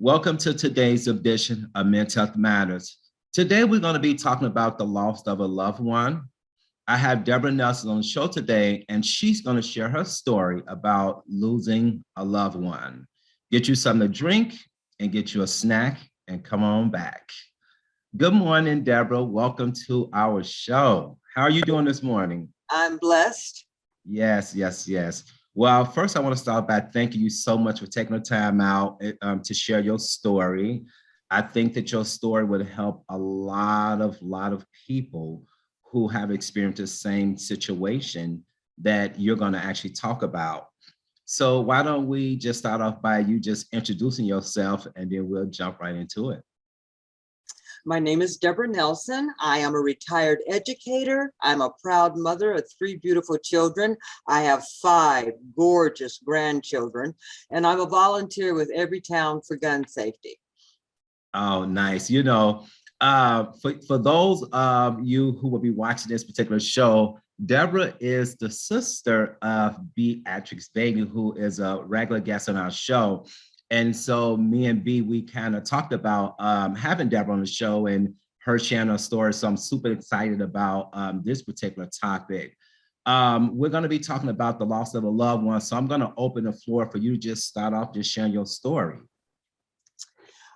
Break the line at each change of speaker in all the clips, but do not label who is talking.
Welcome to today's edition of Mental Health Matters. Today, we're going to be talking about the loss of a loved one. I have Deborah Nelson on the show today, and she's going to share her story about losing a loved one. Get you something to drink and get you a snack and come on back. Good morning, Deborah. Welcome to our show. How are you doing this morning?
I'm blessed.
Yes. Well, first, I want to start by thanking you so much for taking the time out to share your story. I think that your story would help a lot of people who have experienced the same situation that you're going to actually talk about. So why don't we just start off by you just introducing yourself, and then we'll jump right into it.
My name is Deborah Nelson. I am a retired educator. I'm a proud mother of 3 beautiful children. I have 5 gorgeous grandchildren, and I'm a volunteer with Everytown for gun safety.
Oh, nice. For those of you who will be watching this particular show, Deborah is the sister of Beatrix Bailey, who is a regular guest on our show. And so me and B, we kind of talked about having Deborah on the show and her sharing her story. So I'm super excited about this particular topic. We're going to be talking about the loss of a loved one. So I'm going to open the floor for you to just start off just sharing your story.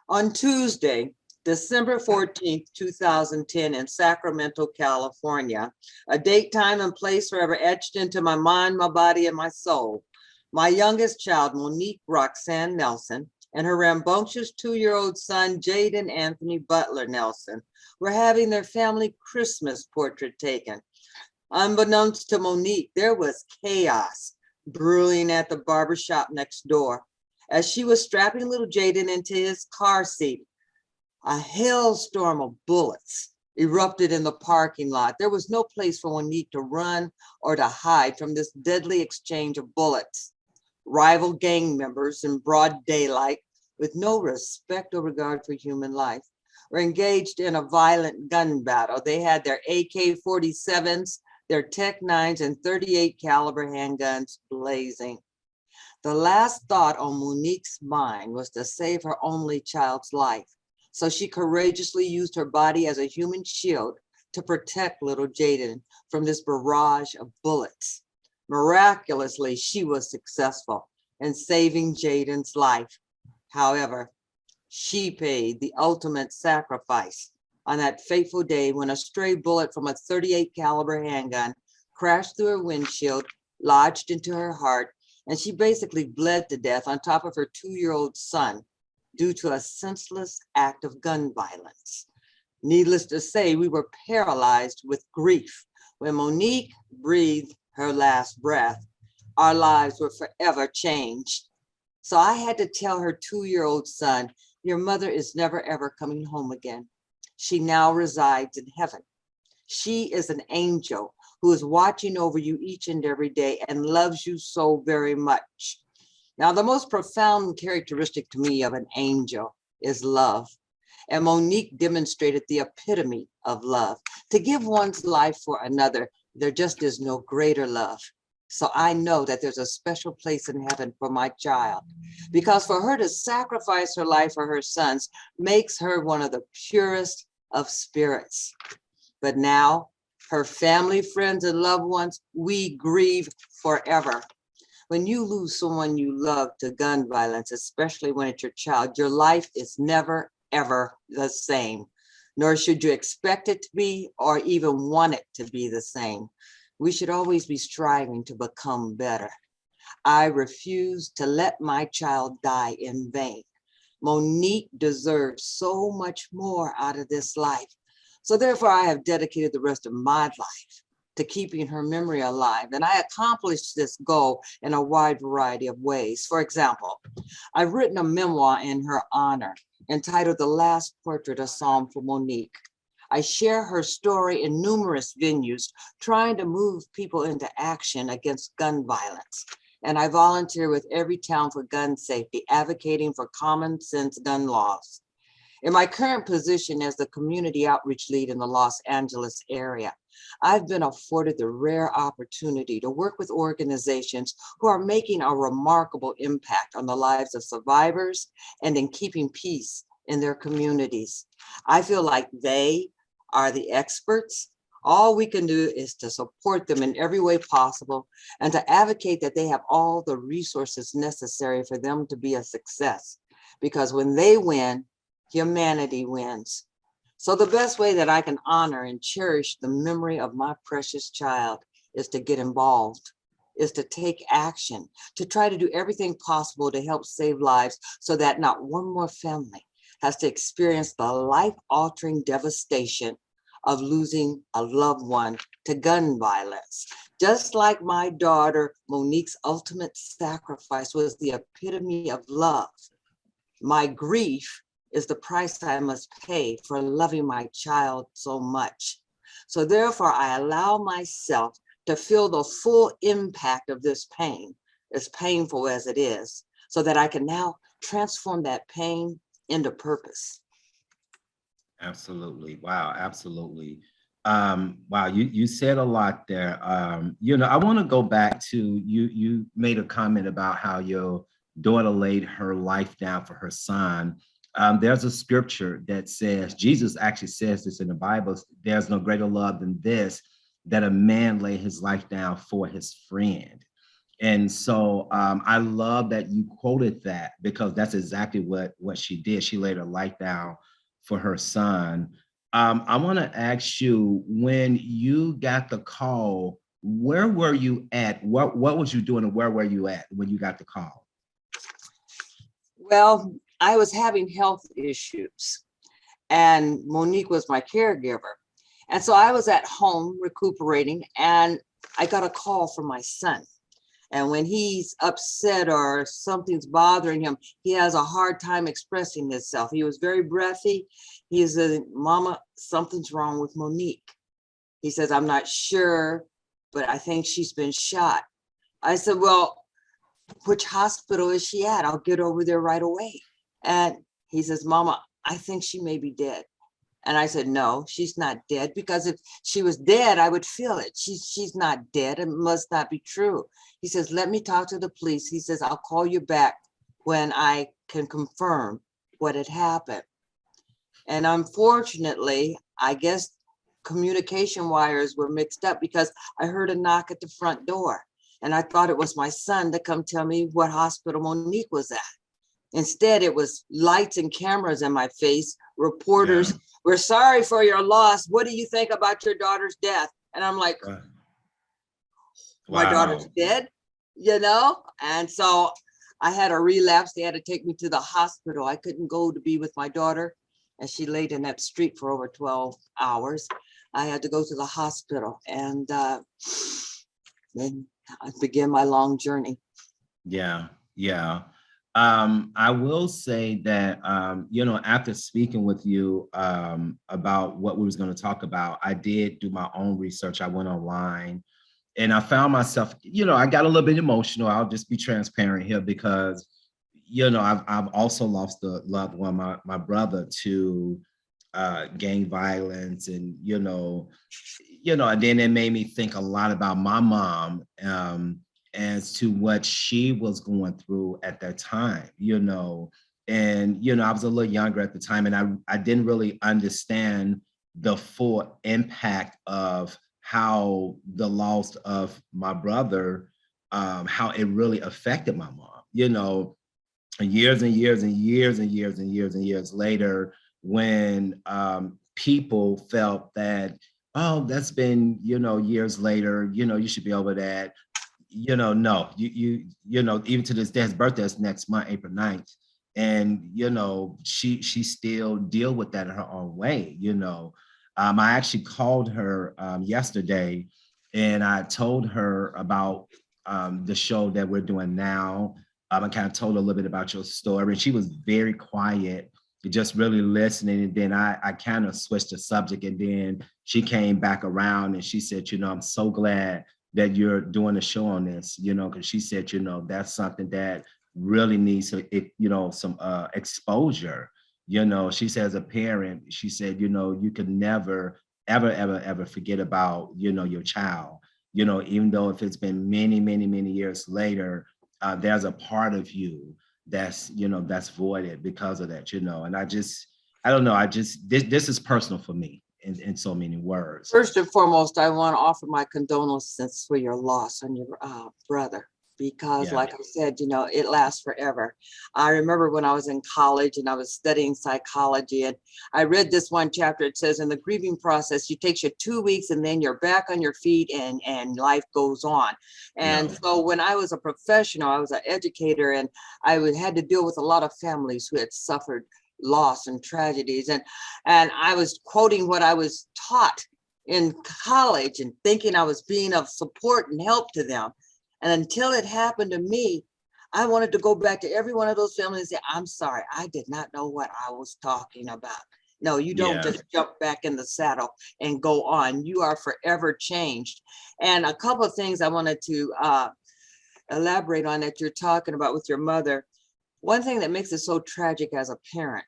On Tuesday, December 14th, 2010 in Sacramento, California, a date, time, and place forever etched into my mind, my body, and my soul. My youngest child, Monique Roxanne Nelson, and her rambunctious 2-year-old son, Jaden Anthony Butler Nelson, were having their family Christmas portrait taken. Unbeknownst to Monique, there was chaos brewing at the barbershop next door. As she was strapping little Jaden into his car seat, a hailstorm of bullets erupted in the parking lot. There was no place for Monique to run or to hide from this deadly exchange of bullets. Rival gang members in broad daylight, with no respect or regard for human life, were engaged in a violent gun battle. They had their AK-47s, their Tech-9s, and .38 caliber handguns blazing. The last thought on Monique's mind was to save her only child's life. So she courageously used her body as a human shield to protect little Jaden from this barrage of bullets. Miraculously, she was successful in saving Jaden's life. However, she paid the ultimate sacrifice on that fateful day when a stray bullet from a .38 caliber handgun crashed through her windshield, lodged into her heart, and she basically bled to death on top of her 2-year-old son due to a senseless act of gun violence. Needless to say, we were paralyzed with grief. When Monique breathed her last breath, our lives were forever changed. So I had to tell her 2-year-old son, your mother is never ever coming home again. She now resides in heaven. She is an angel who is watching over you each and every day and loves you so very much. Now, the most profound characteristic to me of an angel is love. And Monique demonstrated the epitome of love. To give one's life for another, there just is no greater love. So I know that there's a special place in heaven for my child, because for her to sacrifice her life for her sons makes her one of the purest of spirits. But now, her family, friends, and loved ones, we grieve forever. When you lose someone you love to gun violence, especially when it's your child, your life is never, ever the same, nor should you expect it to be or even want it to be the same. We should always be striving to become better. I refuse to let my child die in vain. Monique deserves so much more out of this life. So therefore, I have dedicated the rest of my life to keeping her memory alive. And I accomplished this goal in a wide variety of ways. For example, I've written a memoir in her honor entitled The Last Portrait, a Psalm for Monique. I share her story in numerous venues, trying to move people into action against gun violence. And I volunteer with Every Town for Gun Safety, advocating for common sense gun laws. In my current position as the community outreach lead in the Los Angeles area, I've been afforded the rare opportunity to work with organizations who are making a remarkable impact on the lives of survivors and in keeping peace in their communities. I feel like they are the experts. All we can do is to support them in every way possible and to advocate that they have all the resources necessary for them to be a success. Because when they win, humanity wins. So the best way that I can honor and cherish the memory of my precious child is to get involved, is to take action, to try to do everything possible to help save lives so that not one more family has to experience the life-altering devastation of losing a loved one to gun violence. Just like my daughter, Monique's ultimate sacrifice was the epitome of love, my grief is the price I must pay for loving my child so much. So therefore, I allow myself to feel the full impact of this pain, as painful as it is, so that I can now transform that pain into purpose.
Absolutely. Wow, absolutely. Wow, you said a lot there. I want to go back to you made a comment about how your daughter laid her life down for her son. There's a scripture that says, Jesus actually says this in the Bible, there's no greater love than this, that a man lay his life down for his friend. And so I love that you quoted that, because that's exactly what she did. She laid her life down for her son. I want to ask you, when you got the call, where were you at? What was you doing and where were you at when you got the call?
Well, I was having health issues and Monique was my caregiver. And so I was at home recuperating and I got a call from my son. And when he's upset or something's bothering him, he has a hard time expressing himself. He was very breathy. He said, Mama, something's wrong with Monique. He says, I'm not sure, but I think she's been shot. I said, well, which hospital is she at? I'll get over there right away. And he says, Mama, I think she may be dead. And I said, no, she's not dead, because if she was dead, I would feel it. She's not dead. It must not be true. He says, let me talk to the police. He says, I'll call you back when I can confirm what had happened. And unfortunately, I guess communication wires were mixed up, because I heard a knock at the front door. And I thought it was my son to come tell me what hospital Monique was at. Instead, it was lights and cameras in my face. Reporters, yeah. We're sorry for your loss. What do you think about your daughter's death? And I'm like, wow. My daughter's dead, And so I had a relapse. They had to take me to the hospital. I couldn't go to be with my daughter, and she laid in that street for over 12 hours. I had to go to the hospital, and then I began my long journey.
Yeah. I will say that, after speaking with you about what we was going to talk about, I did do my own research. I went online and I found myself, I got a little bit emotional. I'll just be transparent here because, I've also lost a loved one, my brother, to gang violence, and, and then it made me think a lot about my mom, as to what she was going through at that time, and, I was a little younger at the time, and I didn't really understand the full impact of how the loss of my brother how it really affected my mom, you know, years and years and years and years and years and years later, when people felt that, oh, that's been, you know, years later, you know, you should be over that. You know, no, you know, even to this day, his birthday is next month, April 9th. And, you know, she still deal with that in her own way, you know. I actually called her yesterday and I told her about the show that we're doing now. I kind of told her a little bit about your story. And she was very quiet, just really listening. And then I kind of switched the subject. And then she came back around and she said, you know, I'm so glad that you're doing a show on this, you know, because she said, you know, that's something that really needs, you know, some exposure. You know, she said, as a parent, she said, you know, you could never, ever, ever, ever forget about, you know, your child. You know, even though if it's been many, many, many years later, there's a part of you that's, you know, that's voided because of that, you know. And I don't know, this is personal for me in so many words.
First and foremost, I want to offer my condolences for your loss on your brother, because
Yeah.
like I said, you know, it lasts forever. I remember when I was in college and I was studying psychology, and I read this one chapter. It says in the grieving process, it takes you 2 weeks and then you're back on your feet and life goes on. And
Yeah.
so when I was a professional, I was an educator, and had to deal with a lot of families who had suffered loss and tragedies. And I was quoting what I was taught in college and thinking I was being of support and help to them. And until it happened to me, I wanted to go back to every one of those families and say, I'm sorry, I did not know what I was talking about. No, you don't
Yeah.
just jump back in the saddle and go on. You are forever changed. And a couple of things I wanted to elaborate on that you're talking about with your mother. One thing that makes it so tragic as a parent,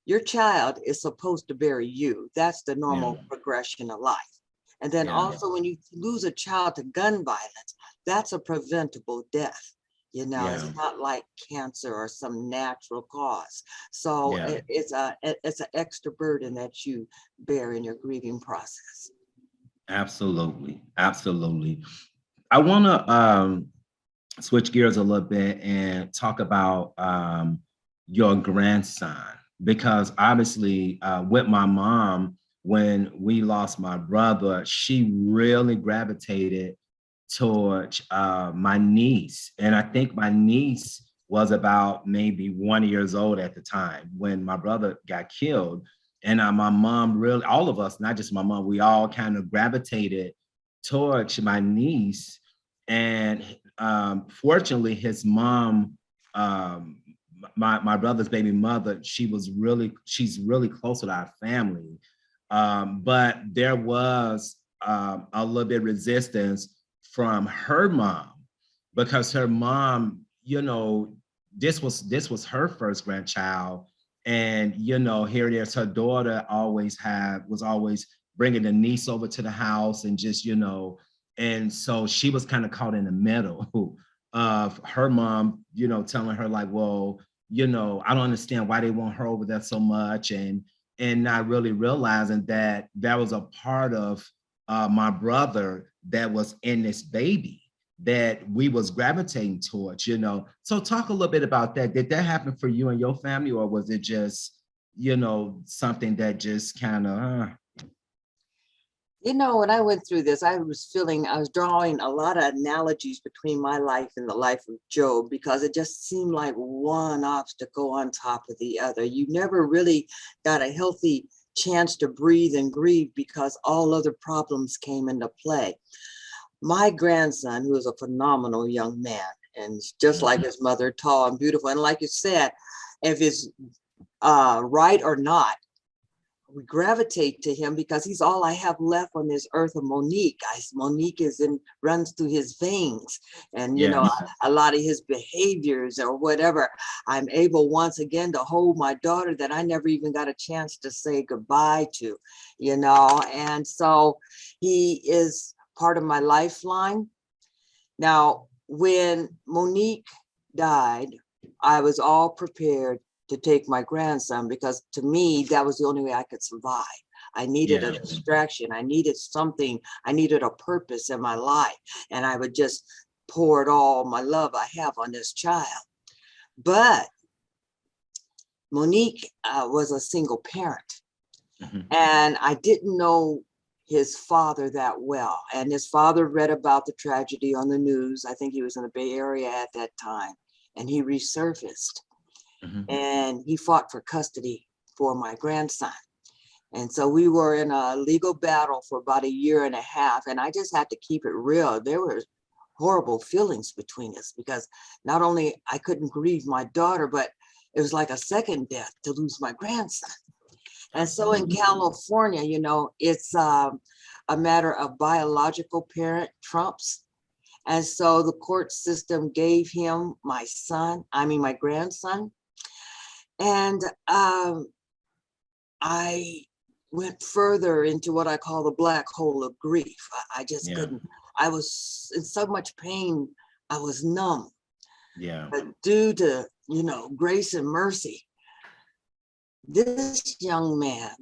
your child is supposed to bury you. That's the normal
Yeah.
progression of life. And then
Yeah.
also when you lose a child to gun violence, that's a preventable death. You know,
Yeah.
it's not like cancer or some natural cause. So
Yeah.
it's an extra burden that you bear in your grieving process.
Absolutely. Absolutely. I want to switch gears a little bit and talk about your grandson, because obviously with my mom, when we lost my brother, she really gravitated towards my niece. And I think my niece was about maybe 1 year old at the time when my brother got killed. And my mom really, all of us, not just my mom, we all kind of gravitated towards my niece. And fortunately, his mom, my brother's baby mother, she's really close with our family. But there was a little bit of resistance from her mom, because her mom, you know, this was her first grandchild. And, you know, here it is, her daughter was always bringing the niece over to the house and just, you know, and so she was kind of caught in the middle of her mom, you know, telling her like, well, you know, I don't understand why they want her over there so much. And not really realizing that that was a part of my brother that was in this baby that we was gravitating towards, you know. So talk a little bit about that. Did that happen for you and your family, or was it just, you know, something that just kind of,
You know, when I went through this, I was drawing a lot of analogies between my life and the life of Job, because it just seemed like one obstacle on top of the other. You never really got a healthy chance to breathe and grieve because all other problems came into play. My grandson, who is a phenomenal young man, and just like his mother, tall and beautiful. And like you said, if it's right or not, we gravitate to him because he's all I have left on this earth of Monique. Monique runs through his veins, and you know,
yeah,
a lot of his behaviors or whatever. I'm able once again to hold my daughter that I never even got a chance to say goodbye to, you know, and so he is part of my lifeline. Now, when Monique died, I was all prepared to take my grandson, because to me, that was the only way I could survive. I needed a
yeah,
distraction. I needed something. I needed a purpose in my life. And I would just poured all my love I have on this child. But Monique was a single parent, and I didn't know his father that well. And his father read about the tragedy on the news. I think he was in the Bay Area at that time, and he resurfaced and he fought for custody for my grandson. And so we were in a legal battle for about 1.5 years, and I just had to keep it real. There were horrible feelings between us because not only I couldn't grieve my daughter, but it was like a second death to lose my grandson. And so in California, you know, it's a matter of biological parent trumps. And so the court system gave him my grandson. And I went further into what I call the black hole of grief. I just couldn't. I was in so much pain. I was numb.
Yeah.
But due to, you know, grace and mercy, this young man,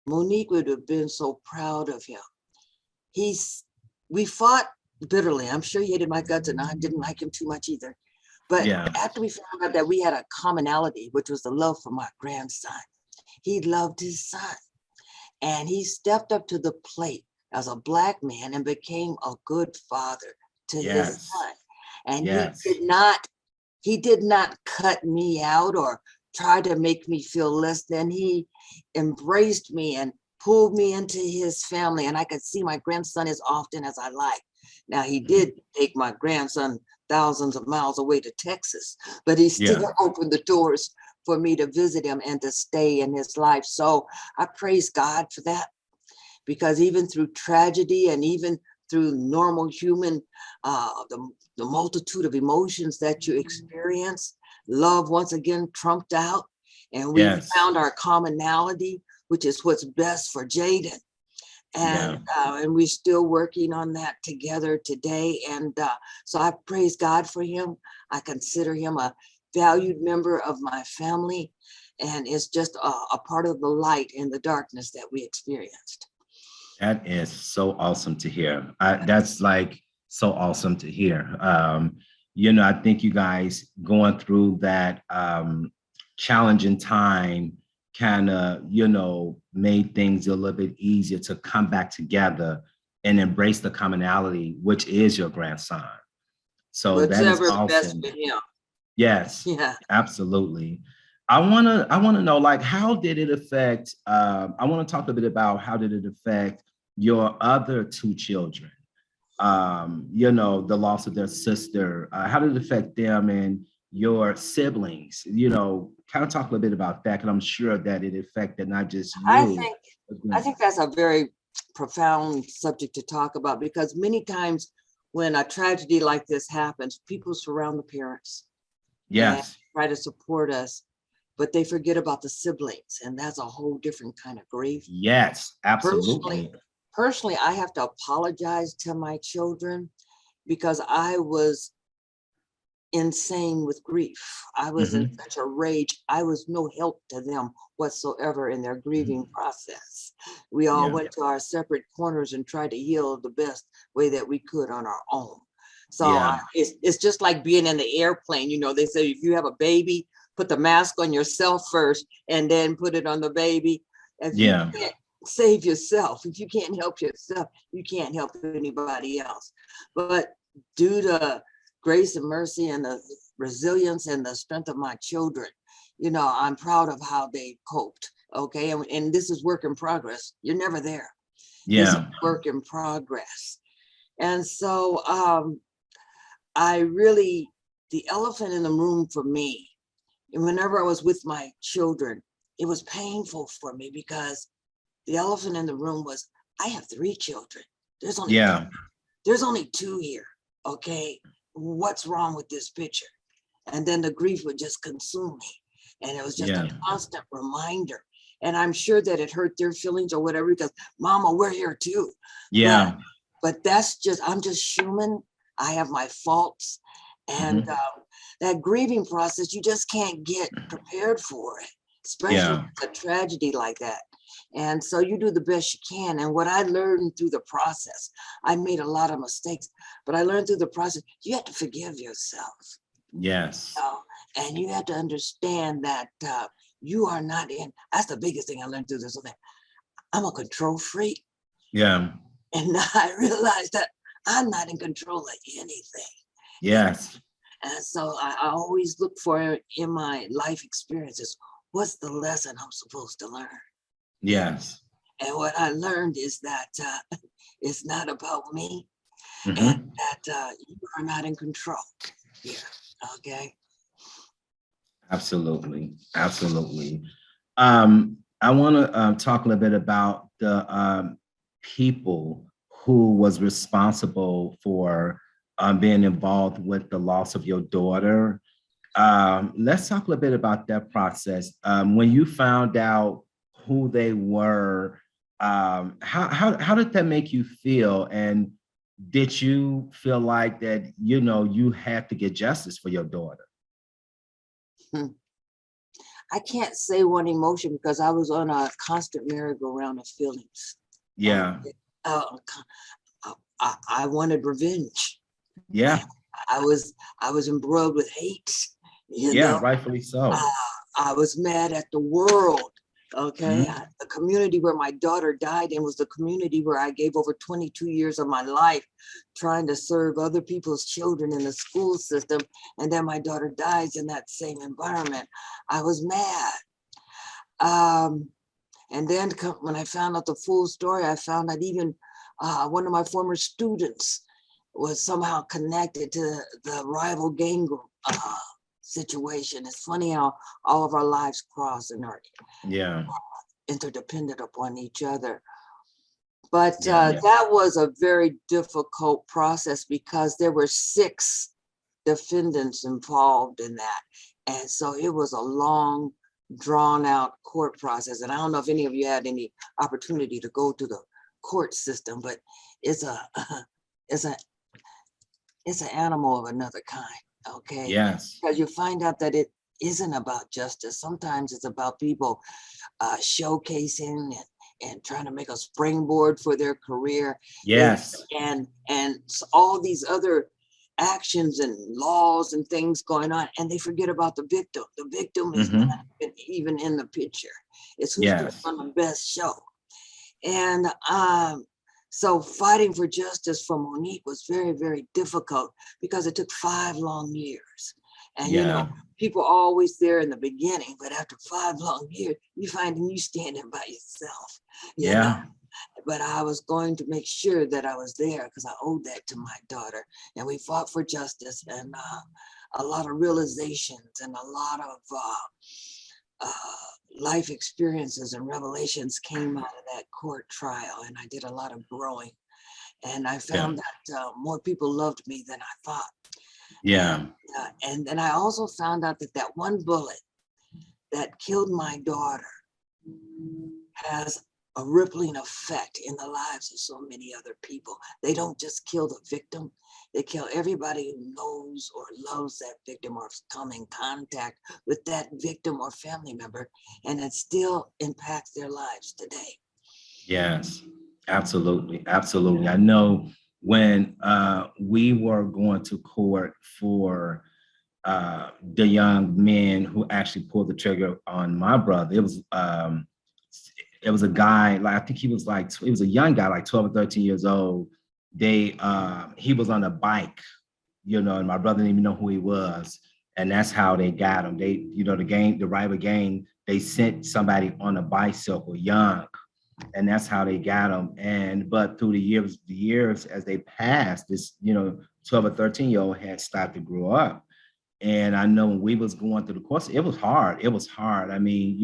Monique would have been so proud of him. We fought bitterly. I'm sure he hated my guts, and I didn't like him too much either. But after we found out that we had a commonality, which was the love for my grandson, he loved his son. And he stepped up to the plate as a Black man and became a good father to his son. And he did not cut me out or try to make me feel less than. He embraced me and pulled me into his family. And I could see my grandson as often as I liked. Now, he did take my grandson thousands of miles away to Texas, but he still opened the doors for me to visit him and to stay in his life. So I praise God for that, because even through tragedy and even through normal human, the multitude of emotions that you experience, love once again trumped out, and we found our commonality, which is what's best for Jaden. And we're still working on that together today. And so I praise God for him. I consider him a valued member of my family, and it's just a part of the light in the darkness that we experienced.
That is so awesome to hear. That's like so awesome to hear. You know, I think you guys going through that challenging time kind of, you know, made things a little bit easier to come back together and embrace the commonality, which is your grandson. So that is awesome. Best for him. Yes, absolutely. I wanna know, like, how did it affect? I want to talk a bit about how did it affect your other two children? You know, the loss of their sister. How did it affect them and your siblings? You know, kind of talk a little bit about that, because I'm sure that it affected not just you.
I think that's a very profound subject to talk about, because many times when a tragedy like this happens, people surround the parents. Yes. Try to support us, but they forget about the siblings, and that's a whole different kind of grief.
Yes, absolutely.
Personally, I have to apologize to my children because I was insane with grief. I was in such a rage. I was no help to them whatsoever in their grieving process. We all went to our separate corners and tried to heal the best way that we could on our own. So it's just like being in the airplane. You know, they say if you have a baby, put the mask on yourself first and then put it on the baby. If you can't save yourself, if you can't help yourself, you can't help anybody else. But due to grace and mercy and the resilience and the strength of my children, you know, I'm proud of how they coped. Okay. And this is work in progress. You're never there. This is work in progress. And so the elephant in the room for me, and whenever I was with my children, it was painful for me because the elephant in the room was, I have 3 children. There's only 2 here. Okay. What's wrong with this picture? And then the grief would just consume me. And it was just a constant reminder. And I'm sure that it hurt their feelings or whatever, because Mama, we're here too.
Yeah.
But I'm just human. I have my faults. And that grieving process, you just can't get prepared for it, especially a tragedy like that. And so you do the best you can. And what I learned through the process, I made a lot of mistakes, but I learned through the process, you have to forgive yourself.
Yes.
And you have to understand that you are not in, that's the biggest thing I learned through this whole thing. I'm a control freak.
Yeah.
And I realized that I'm not in control of anything.
Yes.
And so I always look for in my life experiences, what's the lesson I'm supposed to learn?
Yes.
And what I learned is that it's not about me, and
Mm-hmm.
that you are not in control here. Okay.
Absolutely. Absolutely. I want to talk a little bit about the people who was responsible for being involved with the loss of your daughter. Let's talk a little bit about that process. When you found out who they were, how did that make you feel? And did you feel like that, you had to get justice for your daughter?
Hmm. I can't say one emotion because I was on a constant merry-go-round of feelings.
Yeah.
Uh, I wanted revenge.
Yeah.
I was embroiled with hate.
Yeah, rightfully so.
I was mad at the world. Okay.
Mhm.
The community where my daughter died in was the community where I gave over 22 years of my life trying to serve other people's children in the school system. And then my daughter dies in that same environment. I was mad. And then when I found out the full story, I found that even one of my former students was somehow connected to the rival gang situation. It's funny how all of our lives cross and are
Yeah.
interdependent upon each other. But
Yeah.
that was a very difficult process because there were 6 defendants involved in that. And so it was a long, drawn out court process. And I don't know if any of you had any opportunity to go to the court system, but it's a it's a it's an animal of another kind. Okay.
Yes.
Because you find out that it isn't about justice. Sometimes it's about people showcasing and trying to make a springboard for their career.
Yes.
And all these other actions and laws and things going on, and they forget about the victim. The victim is not
Hmm.
even in the picture. It's who's going to
Yes.
run the best show. And so fighting for justice for Monique was very, very difficult because it took 5 long years. And
Yeah.
people are always there in the beginning, but after 5 long years, you find you standing by yourself.
Yeah.
But I was going to make sure that I was there because I owed that to my daughter. And we fought for justice, and a lot of realizations and a lot of life experiences and revelations came out of that court trial. And I did a lot of growing. And I
Yeah.
found that more people loved me than I thought.
Yeah.
And then I also found out that that one bullet that killed my daughter has a rippling effect in the lives of so many other people. They don't just kill the victim, they kill everybody who knows or loves that victim or come in contact with that victim or family member, and it still impacts their lives today.
Yes. Absolutely. Absolutely. I know when we were going to court for the young men who actually pulled the trigger on my brother. It was a guy, like I think he was a young guy, like 12 or 13 years old. He was on a bike, and my brother didn't even know who he was. And that's how they got him. The rival gang, they sent somebody on a bicycle, young, and that's how they got him. But through the years as they passed, this, 12 or 13-year-old had started to grow up. And I know when we was going through the course, it was hard. It was hard. I mean,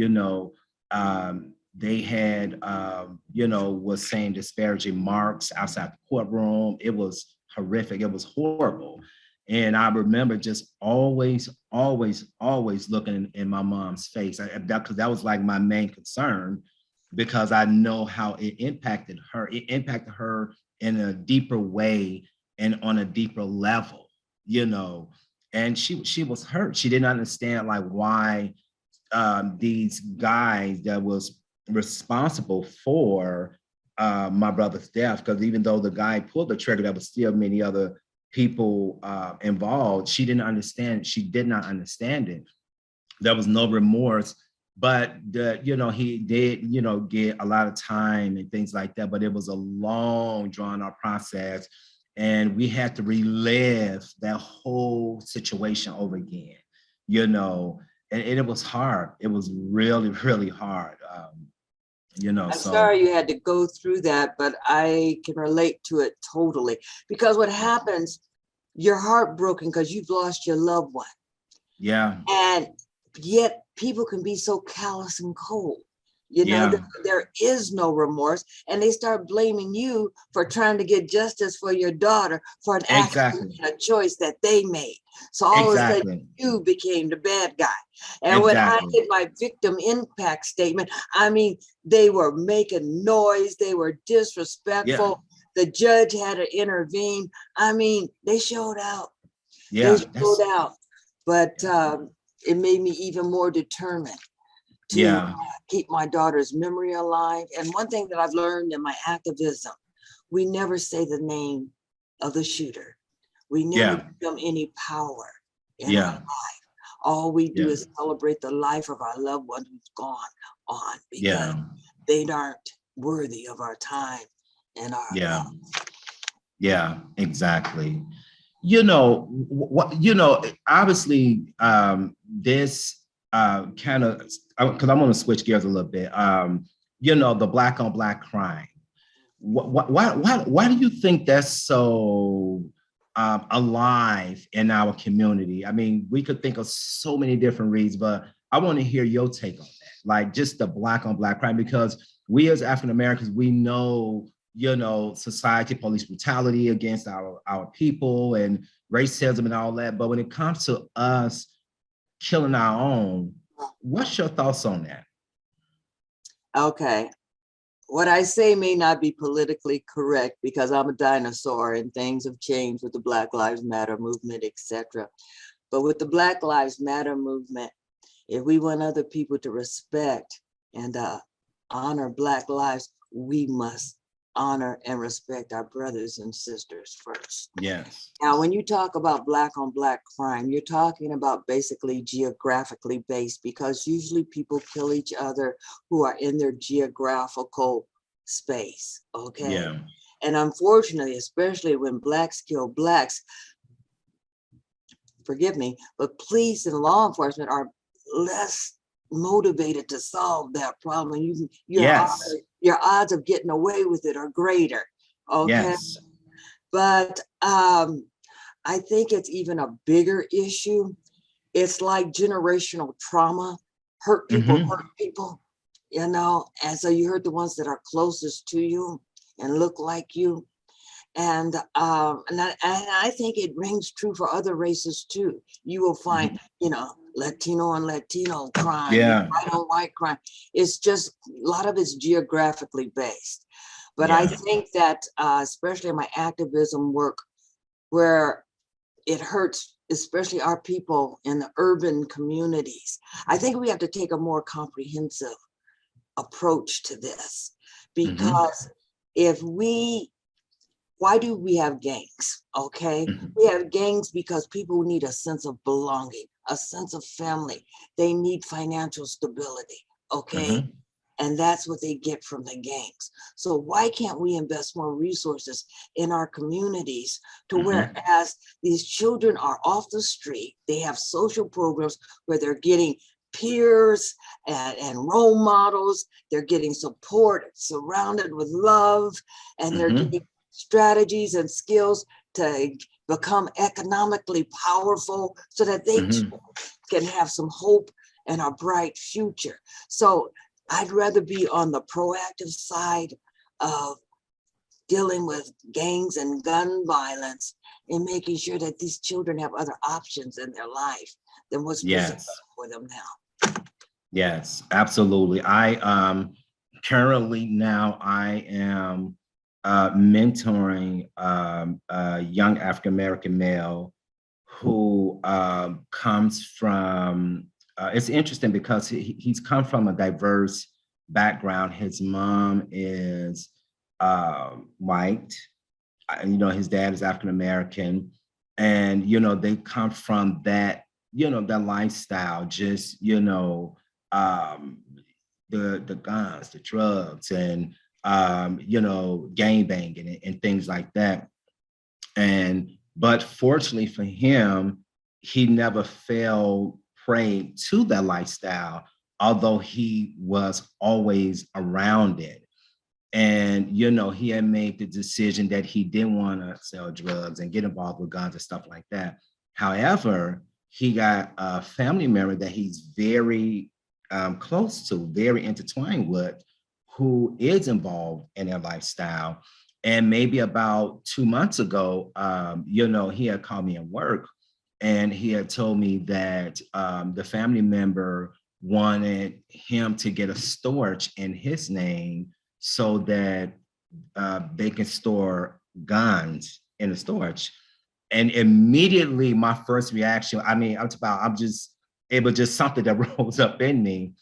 they had, was saying disparaging marks outside the courtroom. It was horrific. It was horrible. And I remember just always, always, always looking in my mom's face. Because that was like my main concern, because I know how it impacted her. It impacted her in a deeper way and on a deeper level, and she was hurt. She didn't understand like why these guys that was responsible for my brother's death, because even though the guy pulled the trigger, there was still many other people involved. She didn't understand. She did not understand it. There was no remorse, but he did, get a lot of time and things like that. But it was a long, drawn out process, and we had to relive that whole situation over again. And it was hard. It was really, really hard.
I'm
So
sorry you had to go through that, but I can relate to it totally. Because what happens, you're heartbroken because you've lost your loved one.
yeah,
And yet people can be so callous and cold.
yeah,
There is no remorse, and they start blaming you for trying to get justice for your daughter for an action
exactly,
and a choice that they made. So all of a sudden,
exactly,
you became the bad guy. And when I
exactly.
did my victim impact statement, I mean, they were making noise, they were
Yeah,
disrespectful. The judge had to intervene. I mean, they showed out. They
yeah,
showed out. But it made me even more determined to
yeah,
keep my daughter's memory alive. And one thing that I've learned in my activism, we never say the name of the shooter. We never
yeah,
give them any power in our
yeah,
life. All we do
yeah,
is celebrate the life of our loved one who's gone on, because
yeah,
they aren't worthy of our time and our
yeah,
love.
yeah, exactly. Obviously, this kind of, because I'm going to switch gears a little bit. The black on black crime. Why do you think that's so alive in our community? I mean, we could think of so many different reasons, but I want to hear your take on that, like just the black on black crime, because we as African Americans, we know, society, police brutality against our people and racism and all that. But when it comes to us killing our own, what's your thoughts on that?
Okay. What I say may not be politically correct because I'm a dinosaur and things have changed with the Black Lives Matter movement, etc. But with the Black Lives Matter movement, if we want other people to respect and honor Black lives, we must honor and respect our brothers and sisters first.
Yes.
Now, when you talk about black on black crime, you're talking about basically geographically based, because usually people kill each other who are in their geographical space, okay?
Yeah.
And unfortunately, especially when blacks kill blacks, forgive me, but police and law enforcement are less motivated to solve that problem.
Yes.
Your odds of getting away with it are greater, okay?
Yes.
But I think it's even a bigger issue. It's like generational trauma.
Mm-hmm.
Hurt people, and so you hurt the ones that are closest to you and look like you. And I think it rings true for other races too. You will find, Latino on Latino crime,
Yeah.
white on white crime. It's just a lot of it's geographically based. But I
Yeah.
think that, especially in my activism work, where it hurts, especially our people in the urban communities, I think we have to take a more comprehensive approach to this.
Mm-hmm.
Because if we why do we have gangs? Okay.
Mm-hmm.
We have gangs because people need a sense of belonging, a sense of family. They need financial stability. Okay.
Mm-hmm.
And that's what they get from the gangs. So why can't we invest more resources in our communities to
Mm-hmm.
whereas these children are off the street, they have social programs where they're getting peers and role models, they're getting support, surrounded with love, and they're
Mm-hmm.
getting strategies and skills to become economically powerful so that they
Mm-hmm.
too can have some hope and a bright future. So I'd rather be on the proactive side of dealing with gangs and gun violence and making sure that these children have other options in their life than what's presented
Yes.
for them now.
Yes, absolutely. I currently now I am mentoring a young African American male who comes from. It's interesting because he's come from a diverse background. His mom is white, and his dad is African American, and they come from that that lifestyle, just um, the guns, the drugs, and gang banging and things like that. And but fortunately for him, he never fell prey to that lifestyle, although he was always around it. And he had made the decision that he didn't want to sell drugs and get involved with guns and stuff like that. However, he got a family member that he's very close to, very intertwined with, who is involved in their lifestyle. And maybe about 2 months ago, he had called me at work, and he had told me that the family member wanted him to get a storage in his name so that they can store guns in the storage. And immediately my first reaction, I mean, it was just something that rose up in me.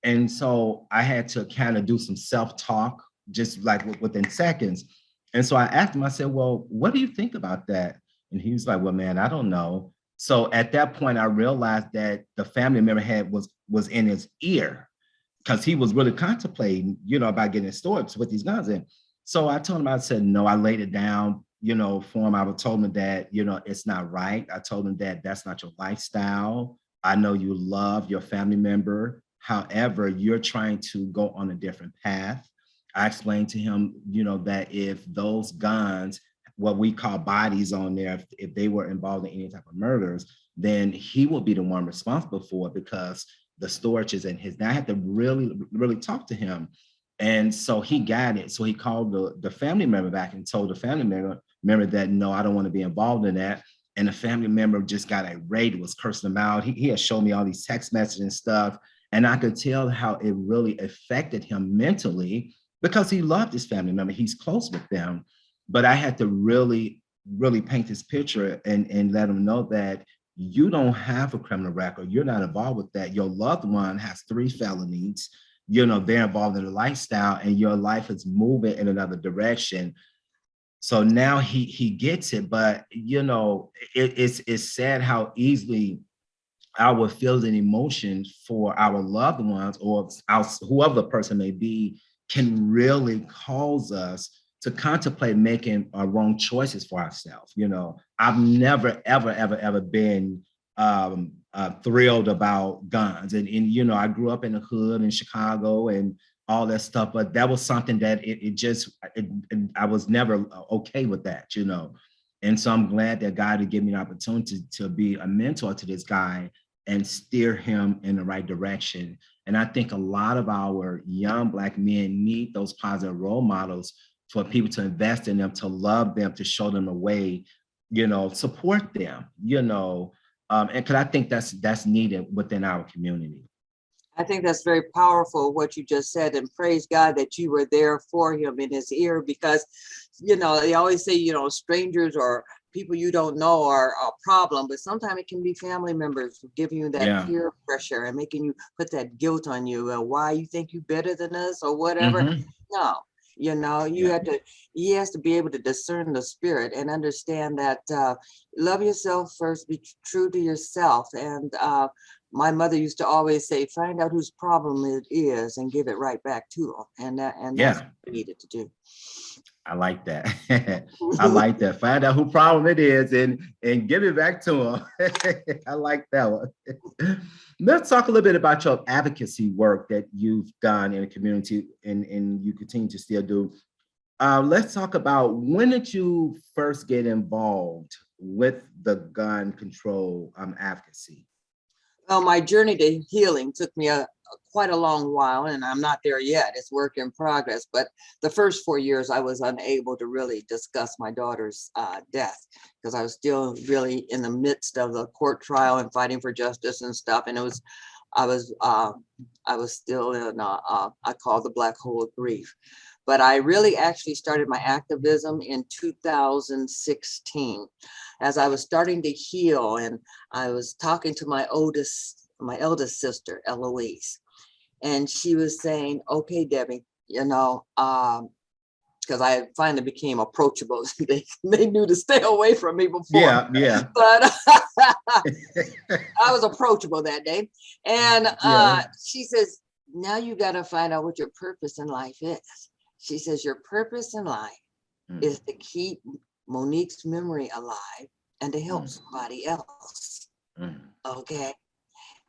And so I had to kind of do some self-talk, just like within seconds. And so I asked him, I said, well, what do you think about that? And he was like, well, man, I don't know. So at that point, I realized that the family member was in his ear, because he was really contemplating, about getting storage with these guns in. So I told him, I said, no, I laid it down, for him. I told him that, it's not right. I told him that that's not your lifestyle. I know you love your family member. However, you're trying to go on a different path. I explained to him, that if those guns, what we call bodies on there, if they were involved in any type of murders, then he will be the one responsible for it, because the storage is in his. Now I had to really, really talk to him. And so he got it. So he called the family member back and told the family member that, no, I don't want to be involved in that. And the family member just got irate, was cursing him out. He had shown me all these text messages and stuff. And I could tell how it really affected him mentally, because he loved his family member. He's close with them. But I had to really, really paint this picture and let him know that you don't have a criminal record. You're not involved with that. Your loved one has 3 felonies. They're involved in a lifestyle, and your life is moving in another direction. So now he gets it, but it's sad how easily our feelings and emotions for our loved ones, or whoever the person may be, can really cause us to contemplate making wrong choices for ourselves. I've never, ever, ever, ever been thrilled about guns. And I grew up in the hood in Chicago and all that stuff, but that was something that I was never okay with that. And so I'm glad that God had given me an opportunity to be a mentor to this guy and steer him in the right direction. And I think a lot of our young Black men need those positive role models, for people to invest in them, to love them, to show them the way, support them, and because I think that's needed within our community.
I think that's very powerful what you just said, and praise God that you were there for him in his ear, because, they always say, strangers or people you don't know are a problem, but sometimes it can be family members giving you that peer pressure and making you put that guilt on you. Why you think you better than us or whatever?
Mm-hmm.
No, he has to be able to discern the spirit and understand that love yourself first, be true to yourself. And my mother used to always say, find out whose problem it is and give it right back to them. That's what we needed to do.
I like that. I like that. Find out who problem it is and give it back to them. I like that one. Let's talk a little bit about your advocacy work that you've done in the community and you continue to still do. Let's talk about, when did you first get involved with the gun control advocacy?
Well, my journey to healing took me quite a long while, and I'm not there yet. It's work in progress. But the first 4 years, I was unable to really discuss my daughter's death, because I was still really in the midst of the court trial and fighting for justice and stuff. And I was still in I call the black hole of grief. But I really actually started my activism in 2016, as I was starting to heal, and I was talking to my eldest sister, Eloise. And she was saying, okay, Debbie, because I finally became approachable. They knew to stay away from me before,
Yeah, yeah.
but I was approachable that day. And
Yeah.
she says, now you got to find out what your purpose in life is. She says, your purpose in life
Mm,
is to keep Monique's memory alive and to help
mm,
somebody else.
mm.
Okay.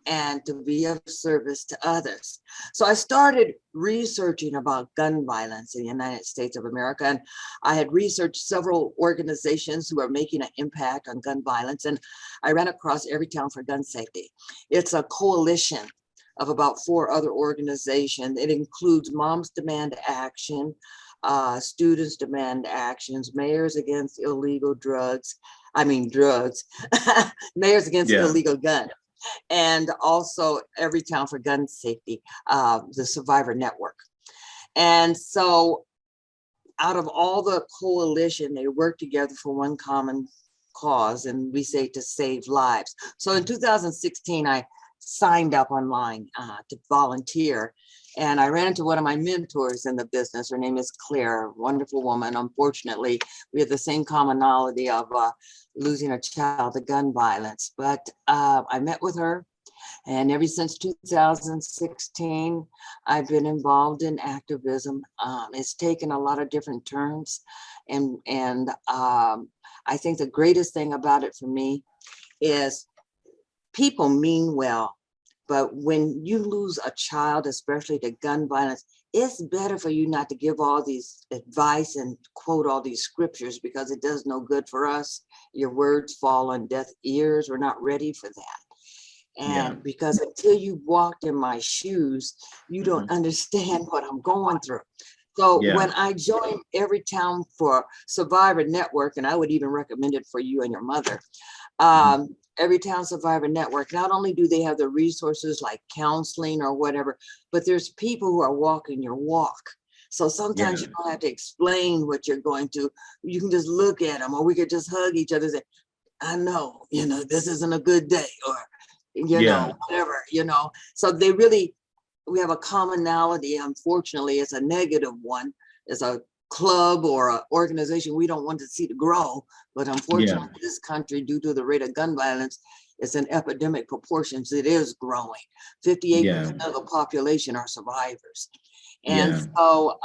And to be of service to others. So I started researching about gun violence in the United States of America. And I had researched several organizations who are making an impact on gun violence. And I ran across Everytown for Gun Safety. It's a coalition of about 4 other organizations. It includes Moms Demand Action, Students Demand Actions, Mayors Against Illegal Drugs, Mayors Against
Yeah.
Illegal Guns, and also Everytown for Gun Safety, the Survivor Network. And so out of all the coalition, they work together for one common cause, and we say to save lives. So in 2016, I signed up online to volunteer. And I ran into one of my mentors in the business. Her name is Claire, a wonderful woman. Unfortunately, we have the same commonality of losing a child to gun violence. But I met with her, and ever since 2016, I've been involved in activism. It's taken a lot of different turns. And I think the greatest thing about it for me is people mean well, but when you lose a child, especially to gun violence, it's better for you not to give all these advice and quote all these scriptures, because it does no good for us. Your words fall on deaf ears. We're not ready for that.
Yeah.
And because until you walked in my shoes, you don't
Mhm.
understand what I'm going through. So
Yeah.
when I joined Everytown for Survivor Network, and I would even recommend it for you and your mother,
Mhm.
Everytown Survivor Network, not only do they have the resources like counseling or whatever, but there's people who are walking your walk. So sometimes
Yeah.
you don't have to explain what you're going to. You can just look at them, or we could just hug each other and say, I know, this isn't a good day, or,
Yeah.
whatever. So they really, we have a commonality. Unfortunately, it's a negative one. It's a club or an organization we don't want to see to grow. But
Yeah.
unfortunately, this country, due to the rate of gun violence, it's in epidemic proportions. It is growing. 58%
Yeah.
of the population are survivors. And
Yeah.
so,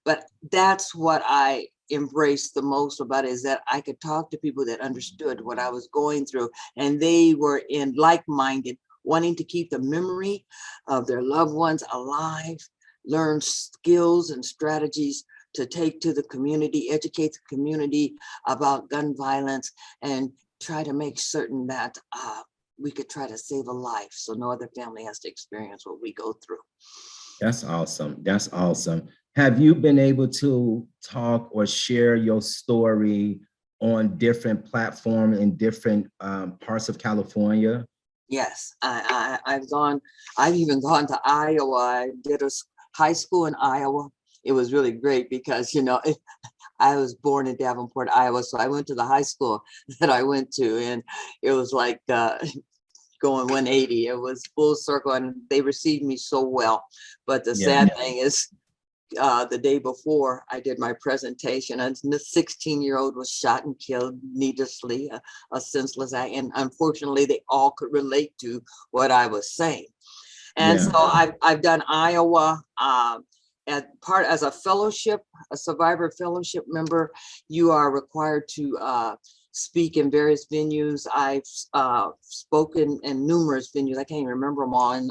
but that's what I embraced the most about it, is that I could talk to people that understood what I was going through, and they were in like-minded, wanting to keep the memory of their loved ones alive, learn skills and strategies to take to the community, educate the community about gun violence, and try to make certain that we could try to save a life so no other family has to experience what we go through.
That's awesome. That's awesome. Have you been able to talk or share your story on different platforms in different parts of California?
Yes, I've even gone to Iowa. I did high school in Iowa. It was really great because, I was born in Davenport, Iowa. So I went to the high school that I went to, and it was like going 180. It was full circle, and they received me so well. But the
Yeah.
sad thing is, the day before I did my presentation, a 16-year-old was shot and killed needlessly, a senseless act. And unfortunately, they all could relate to what I was saying. And so
Yeah.
I've done Iowa as a fellowship, a survivor fellowship member. You are required to speak in various venues. I've spoken in numerous venues. I can't even remember them all. In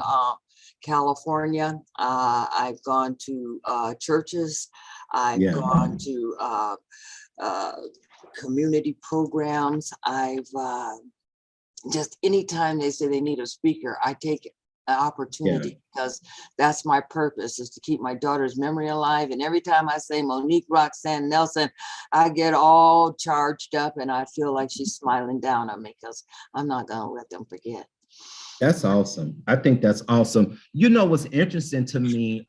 California, I've gone to churches. I've
Yeah.
gone to uh, community programs. I've just anytime they say they need a speaker, I take an
Yeah.
opportunity, because that's my purpose, is to keep my daughter's memory alive. And every time I say Monique Roxanne Nelson, I get all charged up and I feel like she's smiling down on me, because I'm not going to let them forget.
That's awesome. I think that's awesome. What's interesting to me,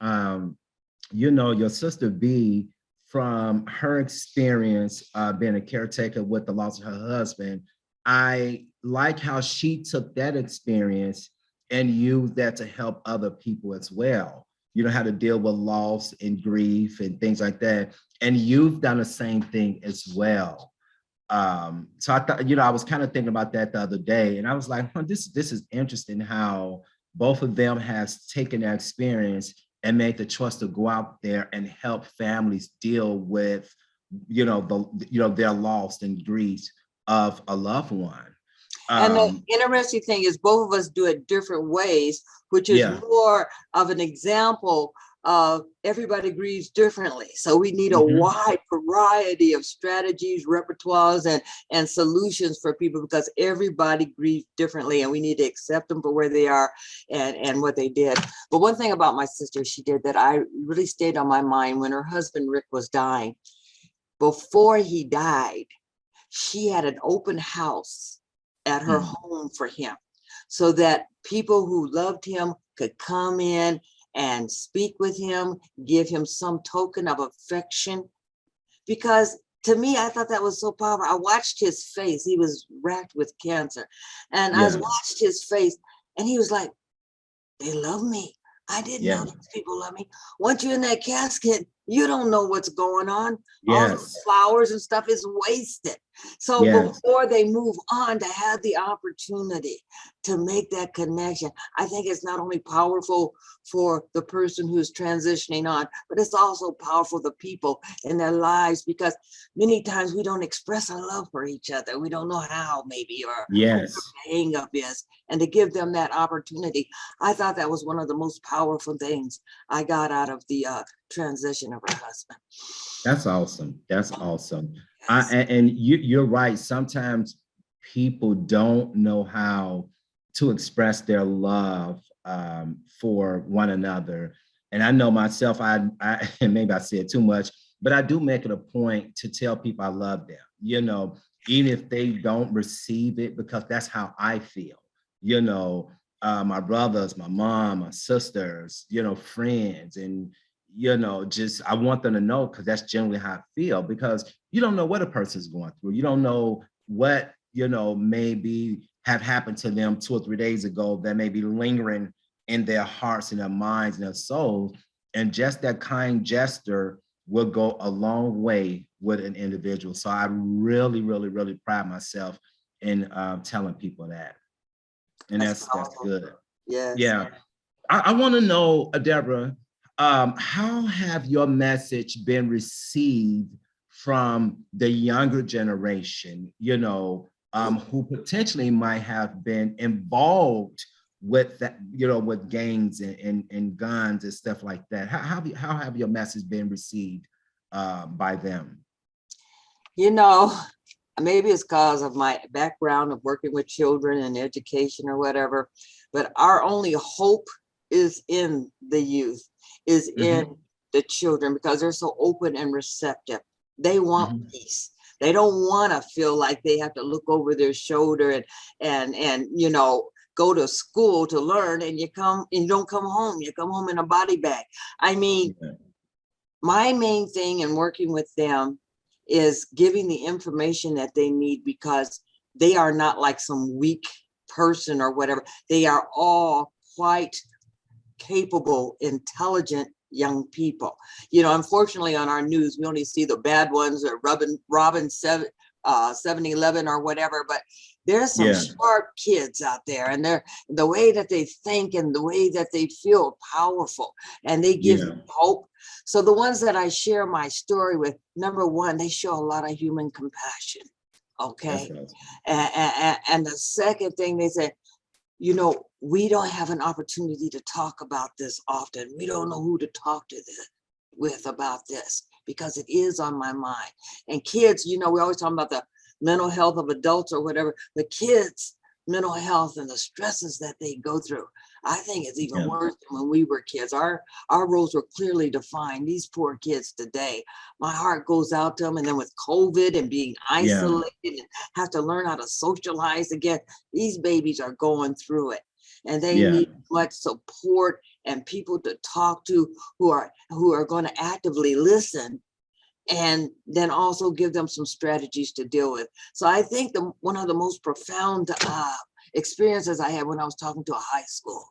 your sister B, from her experience being a caretaker with the loss of her husband, I like how she took that experience and use that to help other people as well. You know how to deal with loss and grief and things like that. And you've done the same thing as well. So I thought, I was kind of thinking about that the other day, and I was like, this is interesting how both of them has taken their experience and made the choice to go out there and help families deal with, their loss and grief of a loved one.
And the interesting thing is both of us do it different ways, which is more of an example of everybody grieves differently. So we need a wide variety of strategies, repertoires, and solutions for people, because everybody grieves differently, and we need to accept them for where they are and what they did. But one thing about my sister, she did that I really stayed on my mind when her husband, Rick, was dying. Before he died, she had an open house at her home for him, so that people who loved him could come in and speak with him, give him some token of affection. Because to me, I thought that was so powerful. I watched his face. He was racked with cancer. And I watched his face, and he was like, they love me. I didn't know these people love me. Once you're in that casket, you don't know what's going on. All the flowers and stuff is wasted. So before they move on, to have the opportunity to make that connection, I think it's not only powerful for the person who's transitioning on, but it's also powerful for the people in their lives, because many times we don't express our love for each other. We don't know how, maybe, or what the hang up is. And to give them that opportunity, I thought that was one of the most powerful things I got out of the transition of her husband.
That's awesome. That's awesome. And you're right. Sometimes people don't know how to express their love for one another. And I know myself, and maybe I said too much, but I do make it a point to tell people I love them, even if they don't receive it, because that's how I feel. My brothers, my mom, my sisters, friends, and just I want them to know, because that's generally how I feel, because you don't know what a person's going through. You don't know what, maybe have happened to them 2 or 3 days ago that may be lingering in their hearts and their minds and their souls. And just that kind gesture will go a long way with an individual. So I really, really, really pride myself in telling people that. And that's good. Yeah. I want to know, Deborah, how have your message been received from the younger generation, who potentially might have been involved with that, with gangs and guns and stuff like that? How have your message been received by them?
Maybe it's because of my background of working with children and education or whatever, but our only hope is in the youth, is in the children, because they're so open and receptive. They want peace. They don't want to feel like they have to look over their shoulder and go to school to learn, and you don't come home. You come home in a body bag. I mean, my main thing in working with them is giving the information that they need, because they are not like some weak person or whatever. They are all quite capable, intelligent young people. Unfortunately, on our news, we only see the bad ones, or Robin 7-Eleven or whatever, but there's some smart kids out there, and the way that they think and the way that they feel powerful, and they give hope. So the ones that I share my story with, number one, they show a lot of human compassion. Okay. And the second thing, they say, we don't have an opportunity to talk about this often. We don't know who to talk to with about this, because it is on my mind. And kids, we always talk about the mental health of adults or whatever. The kids' mental health and the stresses that they go through, I think it's even worse than when we were kids. Our roles were clearly defined. These poor kids today, my heart goes out to them. And then with COVID and being isolated and have to learn how to socialize again, these babies are going through it. And they need much support and people to talk to who are going to actively listen, and then also give them some strategies to deal with. So I think one of the most profound experiences I had when I was talking to a high school.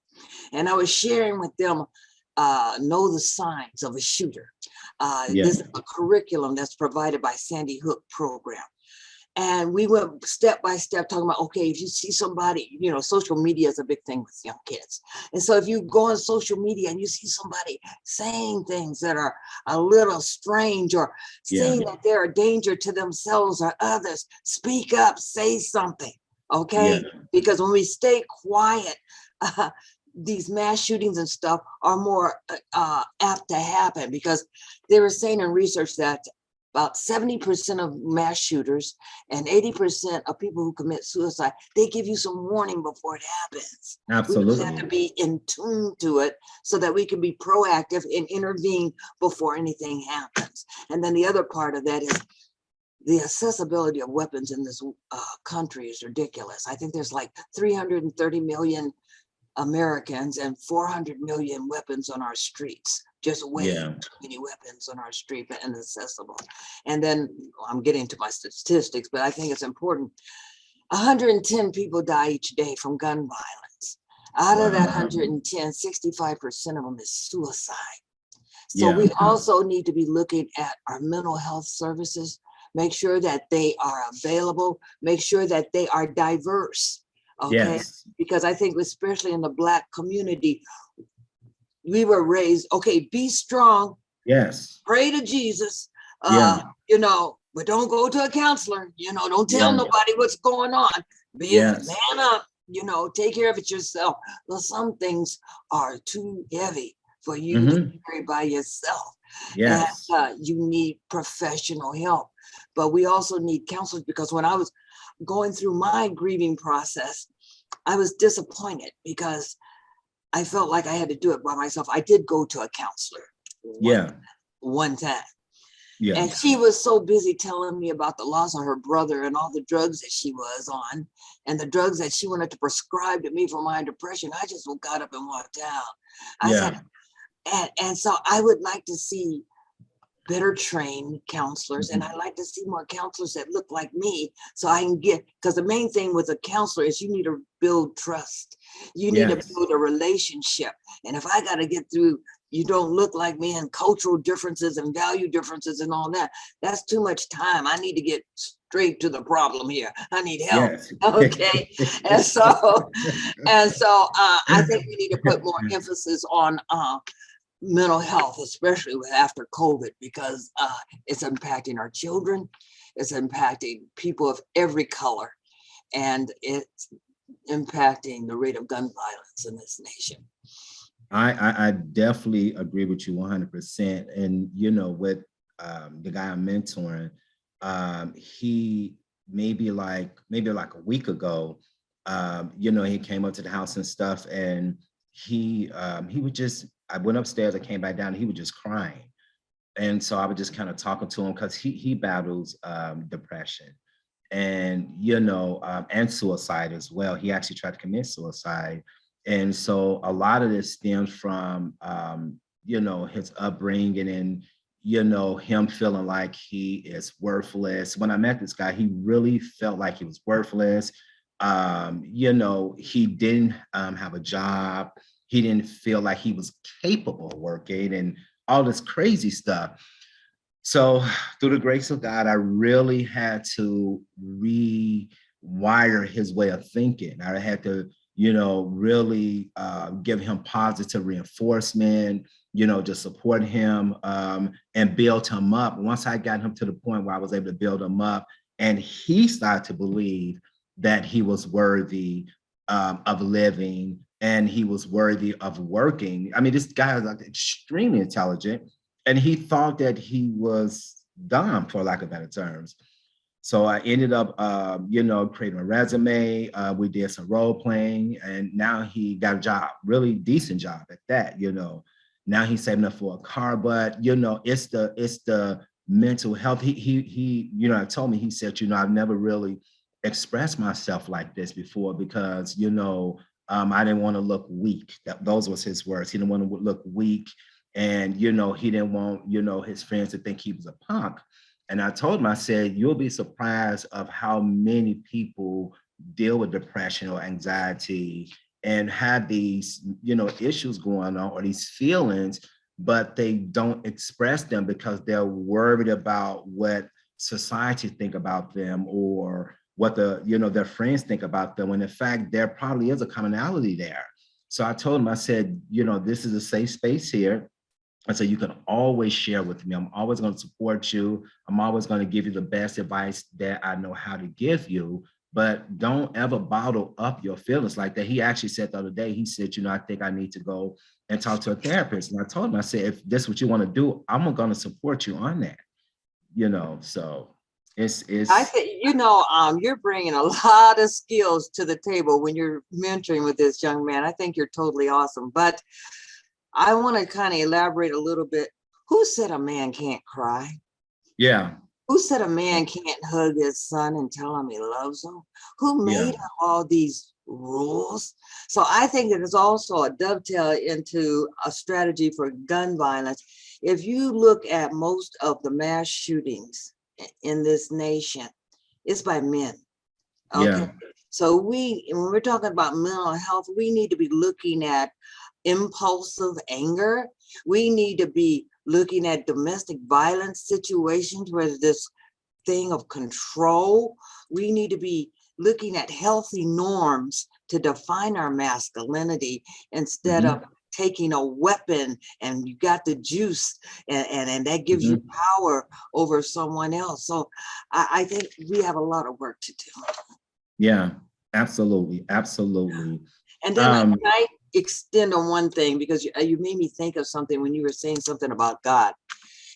And I was sharing with them, know the signs of a shooter.
Yeah.
This is a curriculum that's provided by Sandy Hook program. And we went step by step talking about, okay, if you see somebody, social media is a big thing with young kids. And so if you go on social media and you see somebody saying things that are a little strange or saying that they're a danger to themselves or others, speak up, say something, okay?
Yeah.
Because when we stay quiet, these mass shootings and stuff are more apt to happen, because they were saying in research that about 70% of mass shooters and 80% of people who commit suicide, they give you some warning before it happens.
Absolutely.
We just have to be in tune to it so that we can be proactive and intervene before anything happens. And then the other part of that is the accessibility of weapons in this country is ridiculous. I think there's like 330 million Americans and 400 million weapons on our streets. Just way too many weapons on our street and accessible. And then I'm getting to my statistics, but I think it's important. 110 people die each day from gun violence. Out of that 110, 65% of them is suicide. So we also need to be looking at our mental health services, make sure that they are available, make sure that they are diverse. Okay, because I think especially in the Black community, we were raised, okay, be strong.
Yes.
Pray to Jesus. But don't go to a counselor. Don't tell nobody what's going on. Be a man up. Take care of it yourself. Well, some things are too heavy for you to carry by yourself.
Yes.
And you need professional help. But we also need counselors, because when I was going through my grieving process, I was disappointed because I felt like I had to do it by myself. I did go to a counselor one time. Yeah. And she was so busy telling me about the loss of her brother and all the drugs that she was on and the drugs that she wanted to prescribe to me for my depression. I just got up and walked out. I said, and so I would like to see better trained counselors. And I like to see more counselors that look like me, so I can get, because the main thing with a counselor is you need to build trust. You need to build a relationship. And if I got to get through, you don't look like me, and cultural differences and value differences and all that, that's too much time. I need to get straight to the problem here. I need help. Okay. and so I think we need to put more emphasis on mental health, especially after COVID, because it's impacting our children, it's impacting people of every color, and it's impacting the rate of gun violence in this nation.
I definitely agree with you 100%. And with the guy I'm mentoring, he maybe like a week ago, he came up to the house and stuff, and he would just, I went upstairs, I came back down, and he was just crying. And so I was just kind of talking to him, because he battles depression and, and suicide as well. He actually tried to commit suicide. And so a lot of this stems from, his upbringing and, him feeling like he is worthless. When I met this guy, he really felt like he was worthless. He didn't have a job. He didn't feel like he was capable of working and all this crazy stuff. So through the grace of God, I really had to rewire his way of thinking. I had to, really give him positive reinforcement, just support him and build him up. Once I got him to the point where I was able to build him up, and he started to believe that he was worthy of living, and he was worthy of working. I mean, this guy is like extremely intelligent, and he thought that he was dumb, for lack of better terms. So I ended up, creating a resume. We did some role playing, and now he got a job, really decent job at that. Now he's saving up for a car, but it's the mental health. He told me, he said, I've never really expressed myself like this before, because I didn't want to look weak. Those was his words. He didn't want to look weak, and he didn't want his friends to think he was a punk. And I told him, I said, you'll be surprised of how many people deal with depression or anxiety and have these, issues going on or these feelings, but they don't express them because they're worried about what society think about them or what their friends think about them. When in fact, there probably is a commonality there. So I told him, I said, this is a safe space here. And so you can always share with me. I'm always going to support you. I'm always going to give you the best advice that I know how to give you, but don't ever bottle up your feelings like that. He actually said the other day, he said, I think I need to go and talk to a therapist. And I told him, I said, if that's what you want to do, I'm going to support you on that, so it's.
I think, you're bringing a lot of skills to the table when you're mentoring with this young man. I think you're totally awesome. But I want to kind of elaborate a little bit. Who said a man can't cry?
Yeah.
Who said a man can't hug his son and tell him he loves him? Who made up all these rules? So I think that it's also a dovetail into a strategy for gun violence. If you look at most of the mass shootings in this nation, it's by men. Okay.
Yeah.
So when we're talking about mental health, we need to be looking at impulsive anger. We need to be looking at domestic violence situations where there's this thing of control. We need to be looking at healthy norms to define our masculinity instead of taking a weapon and you got the juice and that gives you power over someone else. So I think we have a lot of work to do.
Yeah, absolutely. Absolutely.
And then I extend on one thing, because you made me think of something when you were saying something about God.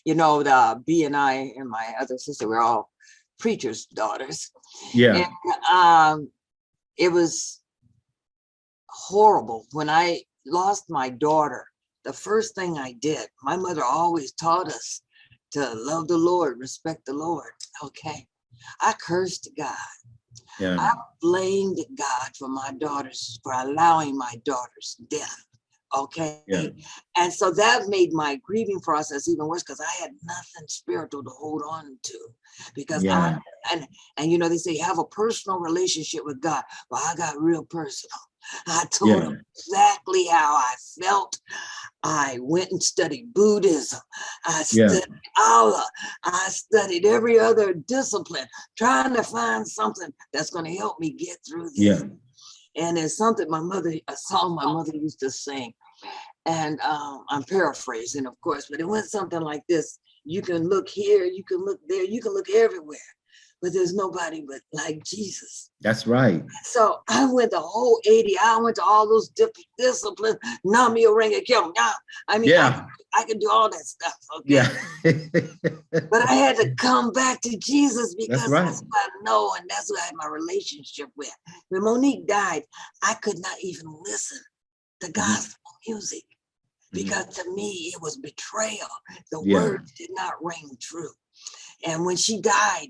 The B and I and my other sister, we're all preachers' daughters.
Yeah.
And it was horrible when I lost my daughter. The first thing I did, my mother always taught us to love the Lord, respect the Lord. Okay. I cursed God.
Yeah.
I blamed God for allowing my daughter's death. Okay.
Yeah.
And so that made my grieving process even worse because I had nothing spiritual to hold on to. Because they say have a personal relationship with God. Well, I got real personal. I told him exactly how I felt. I went and studied Buddhism. I studied Allah. I studied every other discipline, trying to find something that's going to help me get through this.
Yeah.
And it's something a song my mother used to sing. And I'm paraphrasing, of course, but it went something like this. You can look here, you can look there, you can look everywhere, but there's nobody but like Jesus.
That's right.
So I went the whole 80. I went to all those different disciplines. Namio Renge Kyo. I mean, I can do all that stuff. Okay.
Yeah.
But I had to come back to Jesus because
that's
what I know, and that's who I had my relationship with. When Monique died, I could not even listen to gospel music because to me it was betrayal. The words did not ring true. And when she died,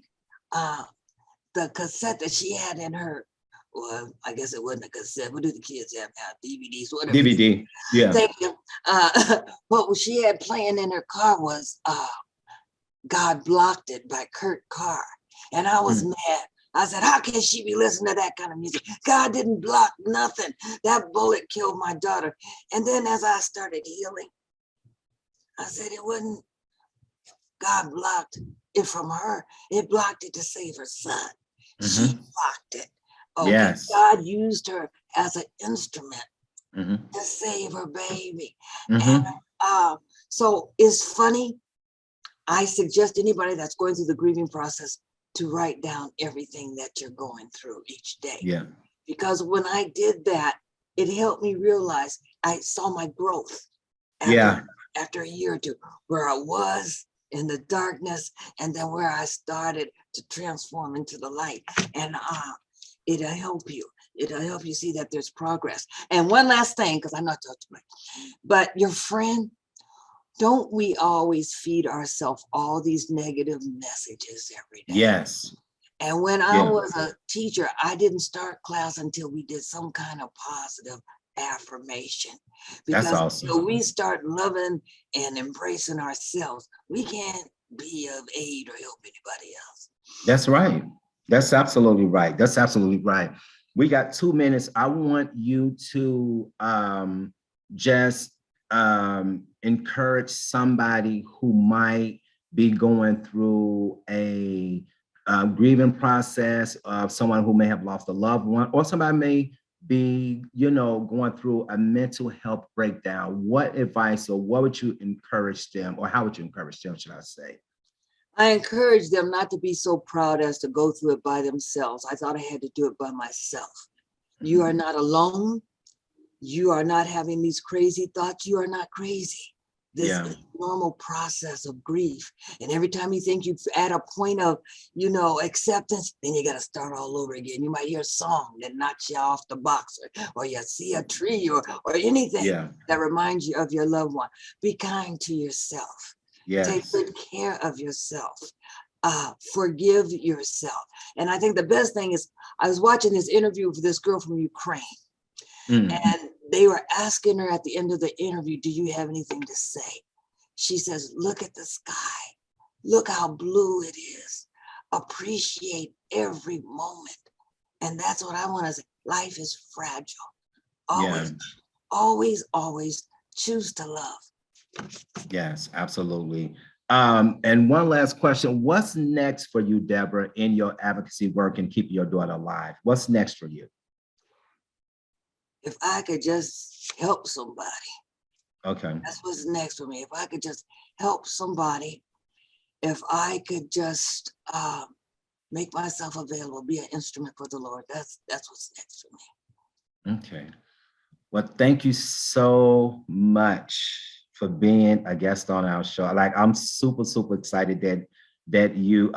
the cassette that she had in her, well, I guess it wasn't a cassette. What do the kids have now? DVDs, whatever.
DVD, yeah.
Thank you. What she had playing in her car was God Blocked It by Kurt Carr. And I was mad. I said, how can she be listening to that kind of music? God didn't block nothing. That bullet killed my daughter. And then as I started healing, I said, it wasn't God blocked it from her. It blocked it to save her son. She blocked it. Okay. Yes. God used her as an instrument to save her baby. And so it's funny. I suggest anybody that's going through the grieving process to write down everything that you're going through each day.
Yeah.
Because when I did that, it helped me realize I saw my growth after a year or two, where I was in the darkness and then where I started to transform into the light. And it'll help you. It'll help you see that there's progress. And one last thing, because I'm not talking too much, but your friend, don't we always feed ourselves all these negative messages every day?
Yes.
And when I was a teacher, I didn't start class until we did some kind of positive affirmation. Because
that's awesome.
until we start loving and embracing ourselves, we can't be of aid or help anybody else.
That's right. That's absolutely right. That's absolutely right. We got 2 minutes. I want you to just encourage somebody who might be going through a grieving process of someone who may have lost a loved one, or somebody may be, going through a mental health breakdown. What advice or what would you encourage them, or how would you encourage them, should I say?
I encourage them not to be so proud as to go through it by themselves. I thought I had to do it by myself. You are not alone. You are not having these crazy thoughts. You are not crazy. This
Yeah.
is a normal process of grief. And every time you think you're at a point of, acceptance, then you got to start all over again. You might hear a song that knocks you off the box, or you see a tree or anything
Yeah.
that reminds you of your loved one. Be kind to yourself. Take
Yes.
good care of yourself. Forgive yourself. And I think the best thing is, I was watching this interview with this girl from Ukraine,
Mm.
and they were asking her at the end of the interview, do you have anything to say? She says, look at the sky. Look how blue it is. Appreciate every moment. And that's what I want to say. Life is fragile. Always,
Yeah.
always choose to love.
Yes, absolutely. And one last question. What's next for you, Deborah, in your advocacy work and keeping your daughter alive? What's next for you?
If I could just help somebody,
Okay.
that's what's next for me. If I could just help somebody, if I could just make myself available, be an instrument for the Lord, that's what's next for me.
Okay. Well, thank you so much for being a guest on our show. Like, I'm super, super excited that you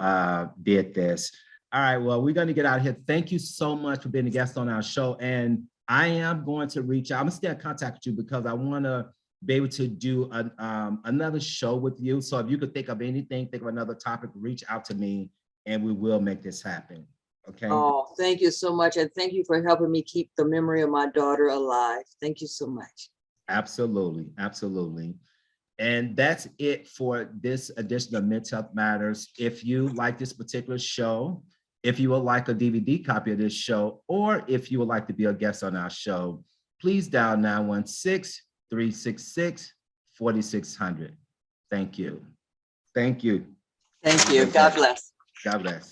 did this. All right, well, we're going to get out of here. Thank you so much for being a guest on our show. And I am going to reach out. I'm going to stay in contact with you because I want to be able to do another show with you. So if you could think of anything, think of another topic, reach out to me and we will make this happen. Okay.
Oh, thank you so much. And thank you for helping me keep the memory of my daughter alive. Thank you so much.
Absolutely. Absolutely. And that's it for this edition of Mental Health Matters. If you like this particular show, if you would like a DVD copy of this show, or if you would like to be a guest on our show, please dial 916-366-4600. Thank you. Thank you.
Thank you. God bless.
God bless.